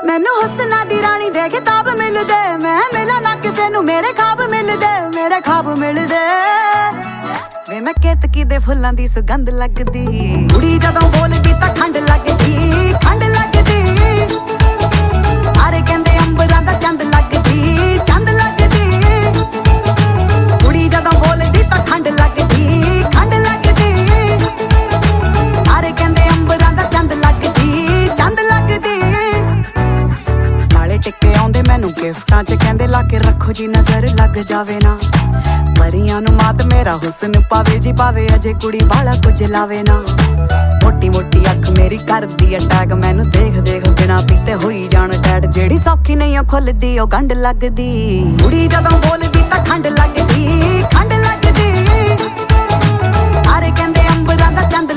ਮੈਨੂੰ ਹੁਸਨਾ ਦੀ ਰਾਣੀ ਦੇ ਕਿਤਾਬ ਮਿਲਦੇ, ਮੈਂ ਮਿਲਾਂ ਨਾ ਕਿਸੇ ਨੂੰ ਮੇਰੇ ਖਾਬ ਮਿਲਦੇ, ਮੇਰੇ ਖਾਬ ਮਿਲਦੇ। ਵੇ ਮੈਂ ਕੇਤਕੀ ਦੇ ਫੁੱਲਾਂ ਦੀ ਸੁਗੰਧ ਲੱਗਦੀ, ਕੁੜੀ ਜਦੋਂ ਬੋਲਦੀ ਤਾਂ ਖੰਡ ਲੱਗਦੀ, ਖੰਡ ਲੱਗਦੀ। ਸਾਰੇ ਕਹਿੰਦੇ ਅੰਬਰਾਂ ਦਾ ਚੰਦ ਲੱਗਦੀ, ਚੰਦ ਲੱਗਦੀ। ਕੁੜੀ ਜਦੋਂ ਬੋਲਦੀ ਤਾਂ ਖੰਡ ਲੱਗਦੀ, ਖੰਡ ਲੱਗਦੀ। ਸਾਰੇ ਕਹਿੰਦੇ ਅੰਬਰਾਂ ਦਾ ਚੰਦ ਲੱਗਦੀ, ਚੰਦ ਲੱਗਦੀ। ਨਾਲੇ ਟਿੱਕੇ ਆਉਂਦੇ ਮੈਨੂੰ ਗਿਫਟਾਂ 'ਚ, ਕਹਿੰਦੇ ਲਾ ਕੇ ਰੱਖੋ ਜੀ ਨਜ਼ਰ ਲੱਗ ਜਾਵੇ ਨਾ। ਪਰੀਆਂ ਨੂੰ ਮਾਤ ਮੇਰਾ ਹੁਸਨ ਪਾਵੇ ਜੀ ਪਾਵੇ, ਅਜੇ ਕੁੜੀ ਵਾਲਾ ਕੁਝ ਲਾਵੇ ਨਾ। ਮੋਟੀ ਮੋਟੀ ਅੱਖ ਮੇਰੀ ਕਰਦੀ ਅਟੈਕ, ਮੈਨੂੰ ਦੇਖ ਦੇਖ ਬਿਨਾ ਪੀਤੇ ਹੋਈ ਜਾਣ ਟੈਟ। ਜਿਹੜੀ ਸੌਖੀ ਨਹੀਂ ਉਹ ਖੁੱਲਦੀ ਉਹ ਗੰਢ ਲੱਗਦੀ, ਕੁੜੀ ਜਦੋਂ ਬੋਲਦੀ ਤਾਂ ਖੰਡ ਲੱਗਦੀ, ਖੰਡ ਲੱਗਦੀ। ਸਾਰੇ ਕਹਿੰਦੇ ਅੰਬਰਾਂ ਦਾ ਚੰਦ